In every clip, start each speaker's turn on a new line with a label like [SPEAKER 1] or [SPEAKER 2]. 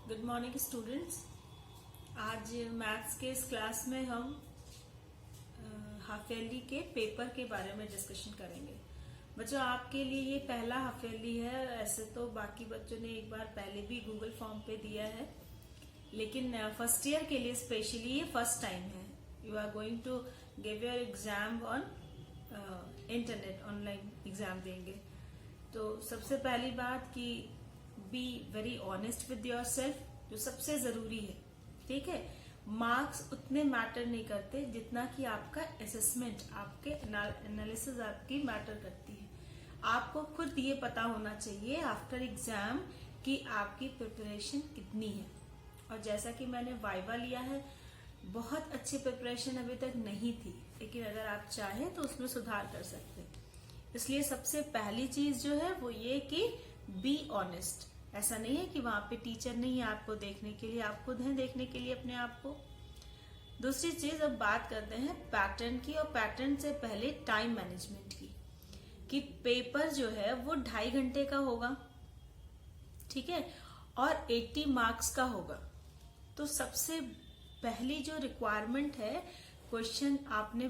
[SPEAKER 1] Good morning students. आज maths के इस क्लास में हम हाफ ईयरली के पेपर के बारे में डिस्कशन करेंगे। बच्चों, आपके लिए ये पहला हाफ ईयरली है। ऐसे तो बाकी बच्चों ने एक बार पहले भी गूगल फॉर्म पे दिया है, लेकिन फर्स्ट ईयर के लिए स्पेशली ये फर्स्ट टाइम है। You are going to give your exam on internet, online exam देंगे। तो सबसे पहली बात कि be very honest with yourself, जो सबसे जरूरी है। ठीक है, मार्क्स उतने मैटर नहीं करते जितना कि आपका असेसमेंट, आपके एनालिसिस आपकी मैटर करती है। आपको खुद ये पता होना चाहिए आफ्टर एग्जाम कि आपकी प्रिपरेशन कितनी है। और जैसा कि मैंने वाइवा लिया है, बहुत अच्छी प्रिपरेशन अभी तक नहीं थी, लेकिन अगर आप चाहें तो उसमें सुधार कर सकते हैं। इसलिए सबसे पहली चीज जो है वो ये कि बी ऑनेस्ट। ऐसा नहीं है कि वहां पे टीचर नहीं है आपको देखने के लिए, आप खुद हैं देखने के लिए अपने आप को। दूसरी चीज, अब बात करते हैं पैटर्न की, और पैटर्न से पहले टाइम मैनेजमेंट की। कि पेपर जो है वो 2.5 घंटे का होगा, ठीक है, और 80 मार्क्स का होगा। तो सबसे पहली जो रिक्वायरमेंट है, क्वेश्चन आपने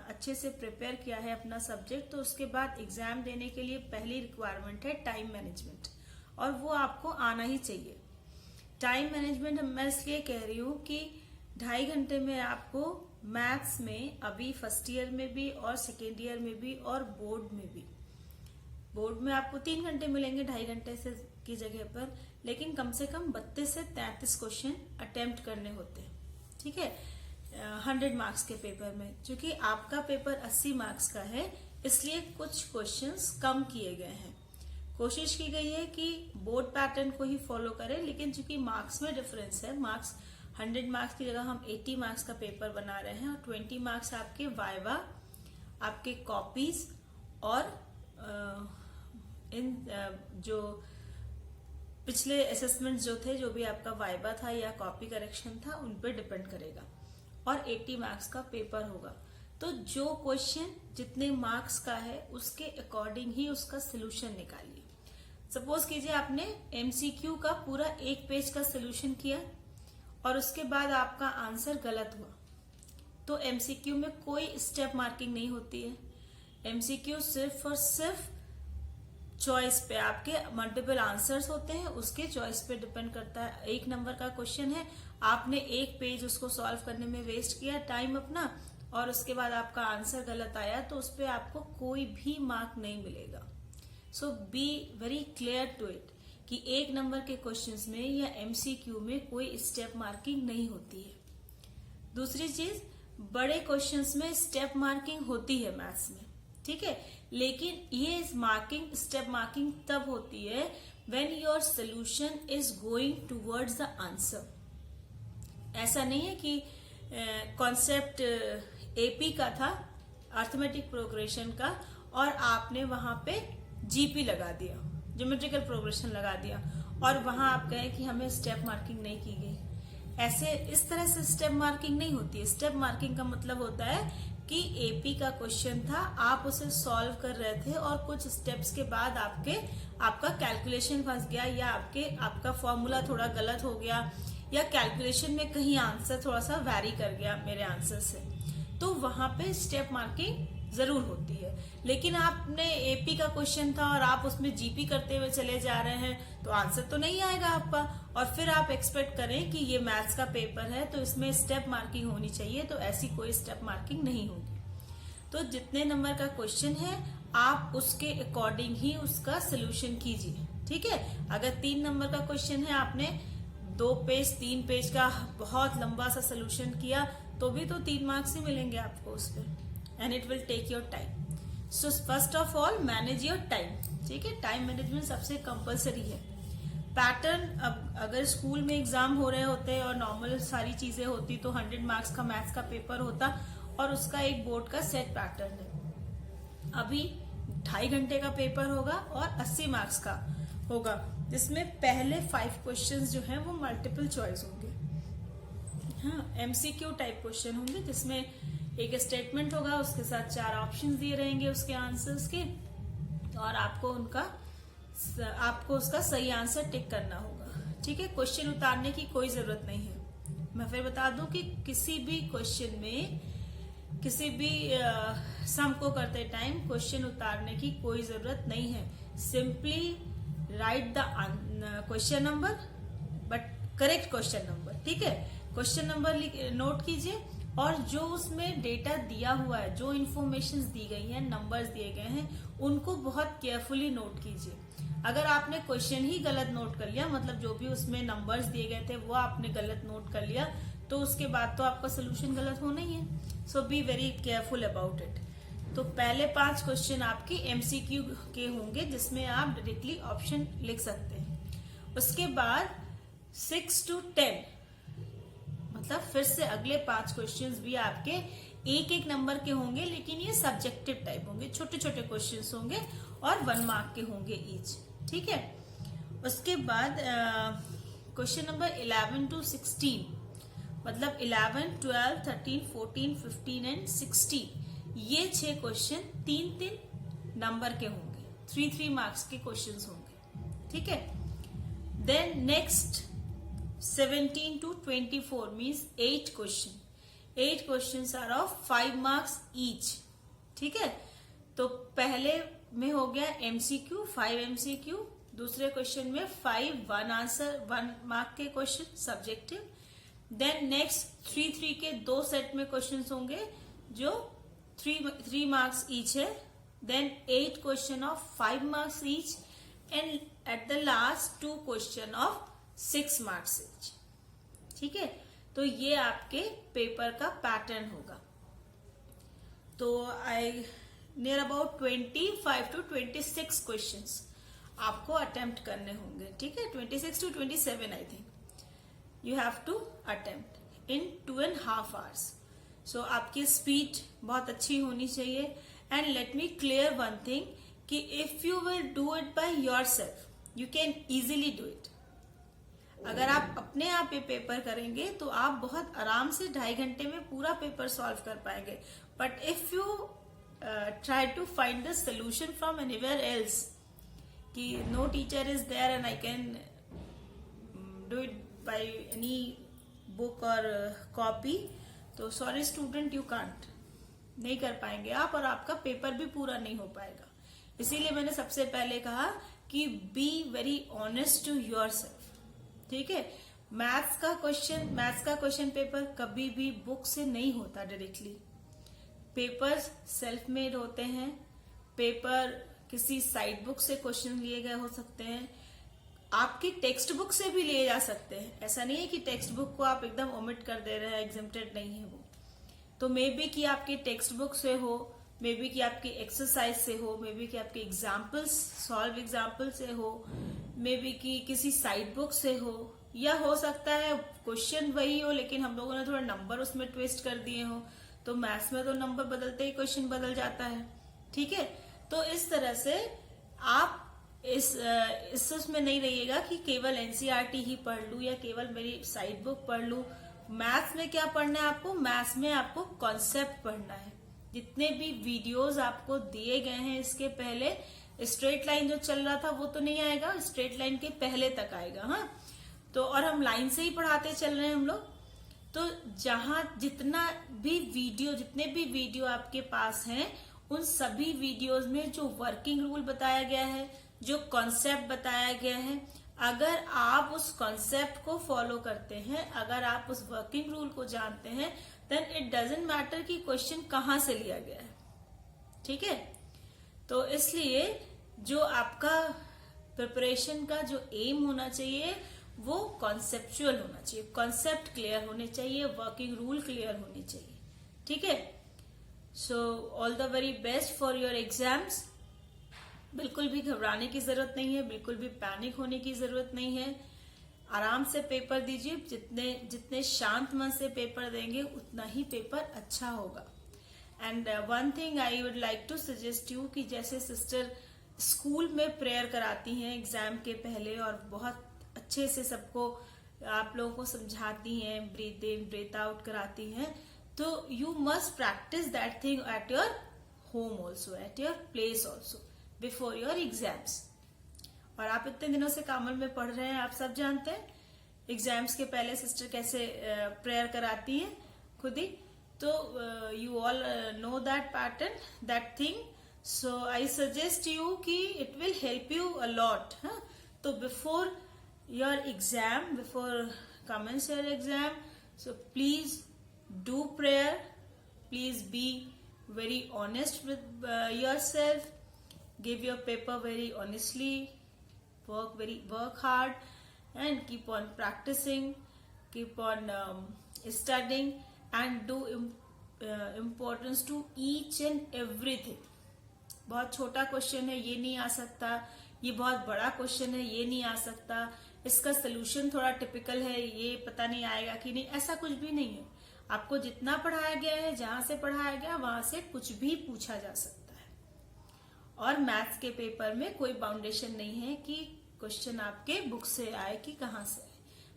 [SPEAKER 1] अच्छे से प्रिपेयर किया है अपना सब्जेक्ट, तो उसके बाद एग्जाम देने के लिए पहली रिक्वायरमेंट है टाइम मैनेजमेंट, और वो आपको आना ही चाहिए। टाइम मैनेजमेंट मैं इसलिए कह रही हूँ कि 2.5 घंटे में आपको मैथ्स में, अभी फर्स्ट ईयर में भी और सेकेंड ईयर में भी और बोर्ड में भी, बोर्ड में आपको 3 घंटे मिलेंगे 2.5 घंटे से की जगह पर, लेकिन कम से कम 32 से 33 क्वेश्चन अटेम्प्ट करने होते हैं। ठीक है, 100 मार्क्स के पेपर में। चूंकि आपका पेपर 80 मार्क्स का है, इसलिए कुछ क्वेश्चंस कम किए गए हैं। कोशिश की गई है कि बोर्ड पैटर्न को ही फॉलो करें, लेकिन चूंकि मार्क्स में डिफरेंस है, मार्क्स 100 मार्क्स की जगह हम 80 मार्क्स का पेपर बना रहे हैं, और 20 मार्क्स आपके वाइवा, आपके कॉपीज और जो पिछले असेसमेंट जो थे, जो भी आपका वाइवा था या कॉपी करेक्शन था, उन पर डिपेंड करेगा। और 80 मार्क्स का पेपर होगा। तो जो क्वेश्चन जितने मार्क्स का है उसके अकॉर्डिंग ही उसका सोल्यूशन निकालिए। सपोज कीजिए आपने एमसीक्यू का पूरा 1 पेज का सोल्यूशन किया और उसके बाद आपका आंसर गलत हुआ, तो एमसीक्यू में कोई स्टेप मार्किंग नहीं होती है। एमसीक्यू सिर्फ और सिर्फ चॉइस पे, आपके मल्टीपल आंसर्स होते हैं, उसके चॉइस पे डिपेंड करता है। 1 नंबर का क्वेश्चन है, आपने 1 पेज उसको सॉल्व करने में वेस्ट किया टाइम अपना, और उसके बाद आपका आंसर गलत आया, तो उस पर आपको कोई भी मार्क नहीं मिलेगा। So be very clear to it कि 1 नंबर के क्वेश्चंस में या एमसीक्यू में कोई स्टेप मार्किंग नहीं होती है। दूसरी चीज, बड़े क्वेश्चंस में स्टेप मार्किंग होती है मैथ्स में, ठीक है, लेकिन ये मार्किंग, स्टेप मार्किंग तब होती है when your solution is going towards the answer. ऐसा नहीं है कि कॉन्सेप्ट एपी का था, अर्थमेटिक प्रोग्रेशन का, और आपने वहां पे जीपी लगा दिया, ज्योमेट्रिकल प्रोग्रेशन लगा दिया, और वहां आप कहें कि हमें स्टेप मार्किंग नहीं की गई। ऐसे इस तरह से स्टेप मार्किंग नहीं होती है। स्टेप मार्किंग का मतलब होता है कि एपी का क्वेश्चन था, आप उसे सॉल्व कर रहे थे और कुछ स्टेप्स के बाद आपका कैलकुलेशन फंस गया, या आपका फॉर्मूला थोड़ा गलत हो गया, या कैलकुलेशन में कहीं आंसर थोड़ा सा वैरी कर गया मेरे आंसर से, तो वहां पे स्टेप मार्किंग जरूर होती है। लेकिन आपने एपी का क्वेश्चन था और आप उसमें जीपी करते हुए चले जा रहे हैं, तो आंसर तो नहीं आएगा आपका, और फिर आप एक्सपेक्ट करें कि ये मैथ्स का पेपर है तो इसमें स्टेप मार्किंग होनी चाहिए, तो ऐसी कोई स्टेप मार्किंग नहीं होगी। तो जितने नंबर का क्वेश्चन है, आप उसके अकॉर्डिंग ही उसका सोल्यूशन कीजिए। ठीक है, अगर 3 नंबर का क्वेश्चन है, आपने 2 पेज 3 पेज का बहुत लंबा सा सोल्यूशन किया, तो भी तो 3 मार्क्स ही मिलेंगे आपको उस पर, and it will take your time. So first of all manage your time. ठीक है, टाइम मैनेजमेंट सबसे कंपलसरी है। पैटर्न, अब अगर स्कूल में एग्जाम हो रहे होते और नॉर्मल सारी चीजें होती, तो 100 मार्क्स का मैथ्स का पेपर होता और उसका एक बोर्ड का सेट पैटर्न है। अभी 2.5 घंटे का पेपर होगा और 80 मार्क्स का होगा, जिसमें पहले 5 क्वेश्चंस जो हैं वो मल्टीपल चॉइस होंगे। हाँ, एमसीक्यू टाइप क्वेश्चन होंगे, जिसमें एक स्टेटमेंट होगा, उसके साथ 4 ऑप्शंस दिए रहेंगे उसके आंसर्स के, और आपको उसका सही आंसर टिक करना होगा। ठीक है, क्वेश्चन उतारने की कोई जरूरत नहीं है। मैं फिर बता दूं कि किसी भी क्वेश्चन में, किसी भी सम को करते टाइम क्वेश्चन उतारने की कोई जरूरत नहीं है। Simply write the question number, but correct question number. ठीक है, क्वेश्चन नंबर नोट कीजिए, और जो उसमें डेटा दिया हुआ है, जो इन्फॉर्मेशन दी गई है, नंबर्स दिए गए हैं, उनको बहुत केयरफुली नोट कीजिए। अगर आपने क्वेश्चन ही गलत नोट कर लिया, मतलब जो भी उसमें नंबर्स दिए गए थे वो आपने गलत नोट कर लिया, तो उसके बाद तो आपका सोल्यूशन गलत होना ही है। So be very careful about it. तो पहले 5 क्वेश्चन आपके एमसीक्यू के होंगे, जिसमें आप डायरेक्टली ऑप्शन लिख सकते हैं। उसके बाद 6 to 10, मतलब फिर से अगले 5 क्वेश्चंस भी आपके एक एक नंबर के होंगे, लेकिन ये सब्जेक्टिव टाइप होंगे, छोटे छोटे क्वेश्चंस होंगे और 1 मार्क के होंगे ईच। ठीक है, उसके बाद क्वेश्चन नंबर 11 to 16, मतलब 11, 12, 13, 14, 15 एंड 16, ये 6 क्वेश्चन 3-3 नंबर के होंगे, 3-3 मार्क्स के क्वेश्चंस होंगे। ठीक है, then next 17 to 24 means 8 question. 8 questions are of 5 marks each. ठीक है, तो पहले में हो गया एमसीक्यू, 5 एमसीक्यू, दूसरे क्वेश्चन में 5 1 आंसर 1 मार्क के क्वेश्चन सब्जेक्टिव। देन नेक्स्ट 3 के 2 सेट में क्वेश्चंस होंगे जो 3 मार्क्स ईच है। Then 8 question of 5 marks each, and at the last 2 question of 6 marks each. ठीक है, तो ये आपके पेपर का पैटर्न होगा। तो I near about 25 to 26 questions आपको अटेम्प्ट करने होंगे। ठीक है, 26 to 27 I think you have to attempt in 2.5 hours। So आपकी स्पीड बहुत अच्छी होनी चाहिए। And let me clear one thing कि if you will do it by yourself you can easily do it. अगर आप अपने आप ये पेपर करेंगे तो आप बहुत आराम से 2.5 घंटे में पूरा पेपर सॉल्व कर पाएंगे। But if you try to find the solution from anywhere else, कि no teacher is there and I can do it by any book और कॉपी, तो सॉरी स्टूडेंट, यू कांट, नहीं कर पाएंगे आप, और आपका पेपर भी पूरा नहीं हो पाएगा। इसीलिए मैंने सबसे पहले कहा कि be very honest to yourself. ठीक है, मैथ्स का क्वेश्चन पेपर कभी भी बुक से नहीं होता डायरेक्टली। पेपर्स सेल्फ मेड होते हैं, पेपर किसी साइड बुक से क्वेश्चन लिए गए हो सकते हैं, आपकी टेक्स्ट बुक से भी लिए जा सकते हैं। ऐसा नहीं है कि टेक्स्ट बुक को आप एकदम ओमिट कर दे रहे हैं, एग्जेम्प्टेड नहीं है वो। तो मे बी कि आपकी टेक्स्ट बुक से हो, मे बी कि आपकी एक्सरसाइज से हो, मे बी कि आपके एग्जाम्पल्स सॉल्व एग्जाम्पल से हो, मे बी कि किसी साइड बुक से हो, या हो सकता है क्वेश्चन वही हो लेकिन हम लोगों ने थोड़ा नंबर उसमें ट्विस्ट कर दिए हो। तो मैथ्स में तो नंबर बदलते ही क्वेश्चन बदल जाता है। ठीक है, तो इस तरह से आप इस उसमें नहीं रहिएगा कि केवल एनसीईआरटी ही पढ़ लूं या केवल मेरी साइड बुक पढ़ लूं। मैथ्स में क्या पढ़ना है आपको? मैथ्स में आपको कॉन्सेप्ट पढ़ना है। जितने भी वीडियोस आपको दिए गए हैं इसके पहले, स्ट्रेट लाइन जो चल रहा था वो तो नहीं आएगा, स्ट्रेट लाइन के पहले तक आएगा। हाँ, तो और हम लाइन से ही पढ़ाते चल रहे हैं हम लोग। तो जहां जितने भी वीडियो आपके पास हैं, उन सभी वीडियोस में जो वर्किंग रूल बताया गया है, जो कॉन्सेप्ट बताया गया है, अगर आप उस कॉन्सेप्ट को फॉलो करते हैं, अगर आप उस वर्किंग रूल को जानते हैं, देन इट डजेंट मैटर कि क्वेश्चन कहां से लिया गया है। ठीक है, तो इसलिए जो आपका प्रिपरेशन का जो एम होना चाहिए वो कॉन्सेप्चुअल होना चाहिए, कॉन्सेप्ट क्लियर होने चाहिए, वर्किंग रूल क्लियर होनी चाहिए। ठीक है, so all the very best for your exams. बिल्कुल भी घबराने की जरूरत नहीं है, बिल्कुल भी पैनिक होने की जरूरत नहीं है। आराम से पेपर दीजिए, जितने शांत मन से पेपर देंगे उतना ही पेपर अच्छा होगा। And one thing I would like to suggest you कि जैसे सिस्टर स्कूल में प्रेयर कराती हैं एग्जाम के पहले और बहुत अच्छे से सबको आप लोगों को समझाती हैं, ब्रीथ इन ब्रीथ आउट कराती हैं, तो you must practice that thing at your home also, at your place also, before your exams. और आप इतने दिनों से कामल में पढ़ रहे हैं, आप सब जानते हैं एग्जाम्स के पहले सिस्टर कैसे प्रेयर कराती है खुद ही, तो you all know that pattern, that thing. So I suggest you कि it will help you a lot. तो before your exam, before commence your exam, so please do prayer, please be very honest with yourself, give your paper very honestly, work hard and keep on practicing, keep on studying and do importance to each and everything. बहुत छोटा question है ये नहीं आ सकता, ये बहुत बड़ा question है ये नहीं आ सकता, इसका सोल्यूशन थोड़ा टिपिकल है ये पता नहीं आएगा कि नहीं, ऐसा कुछ भी नहीं है. आपको जितना पढ़ाया गया है, जहां से पढ़ाया गया वहां से कुछ भी पूछा जा सकता है. और मैथ्स के पेपर में कोई बाउंडेशन नहीं है कि क्वेश्चन आपके बुक से आए कि कहां से आए.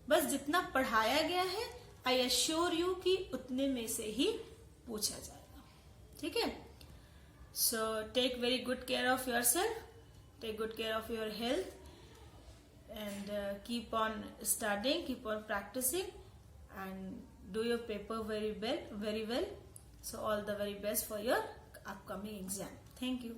[SPEAKER 1] बस जितना पढ़ाया गया है आई एश्योर यू कि उतने में से ही पूछा जाएगा. ठीक है. So take very good care of yourself, take good care of your health, and keep on studying, keep on practicing, and do your paper very well. So all the very best for your upcoming exam. Thank you.